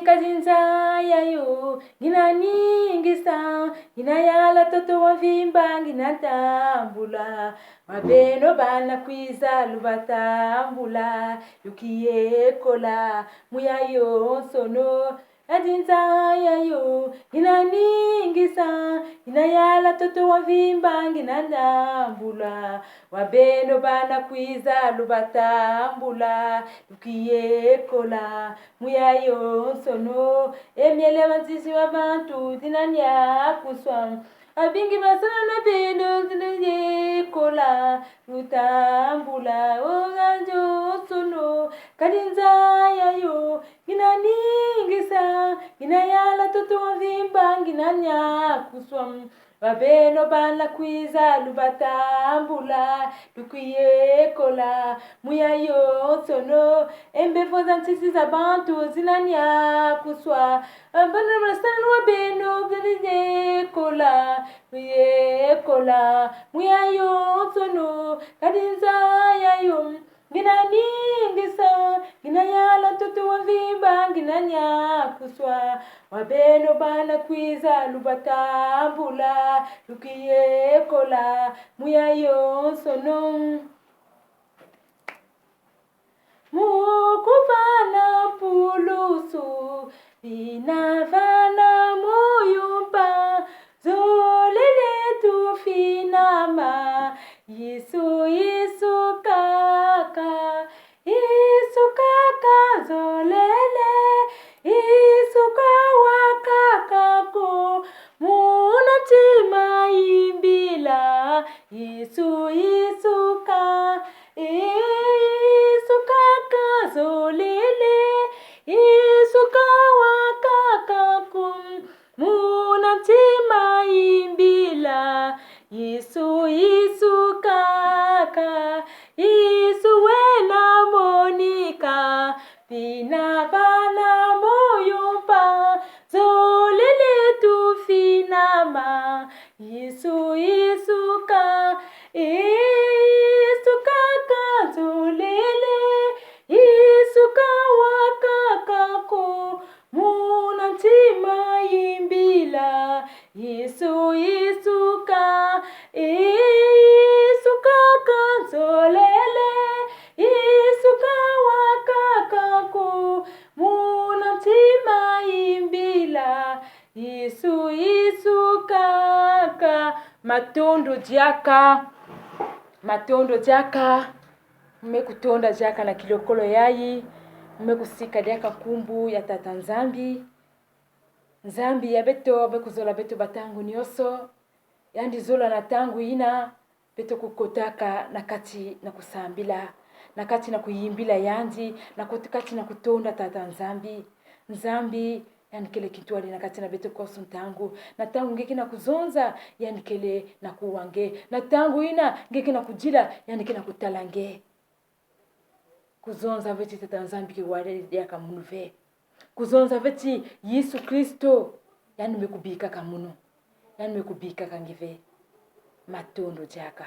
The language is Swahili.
kazinza yayo nginaningisa nginayala toto wavimba nginatambula mabeno bana kwiza lubatambula yukiyekola muyayo sono kazinza yayo nginaningisa nginayala toto wavimba nginatambula mabeno bana kwiza lubatambula yukiyekola muyayo sono emiele wanzisi wabantu tinanya kuswa abingi basana na beno tinanye kola utambula oganjo sono kadinza yayo ginaningisa ginayala toto wavimba ginanya kuswa babeno bana kwiza lubatambula dukuyekola muyayo sono embefo zantisi za bantu zinanya kuswa abana basana wabeno ginyekola muyekola muyayo sono kadinza yayo ginaningisa ginayala toto wavimba ginanya kuswa wabeno bana kwiza lubatambula lukiyekola muyayo sono mukuvana pulusu vinavana muyumba zolele tufinama Yesu kaka zolele Yesu kawakakako munatima imbila Yesu kaka zolele Yesu kawakakako munatima imbila Yesu kaka Yesu wena monika Fina bana moyumpa zolele tu finama Yesu kaka zolele Yesu kawakakako munantima imbila Yesu kaka zolele Yesu kawakakako munantima imbila Yesu kaka matondo jaka mmekutonda jaka na kilokolo yayi mmekusika diaka kumbu ya tata nzambi ya beto bekuzola beto batangu nyoso yandi zola na tangu ina beto kukotaka nakati na kusambila nakati na kuyimbila yandi nakati na kutonda tata nzambi yani kele kitwali nakati na beto kosu ntangu na tangu ngeki na kuzonza yani kele na kuwange na tangu ina ngeki na kujila yani kena kutalange kuzonza veti tata nzambi kiwale diaka munuve kuzonza veti Yesu Kristo yani mekubika kamuno yani mekubika kangive matondo jaka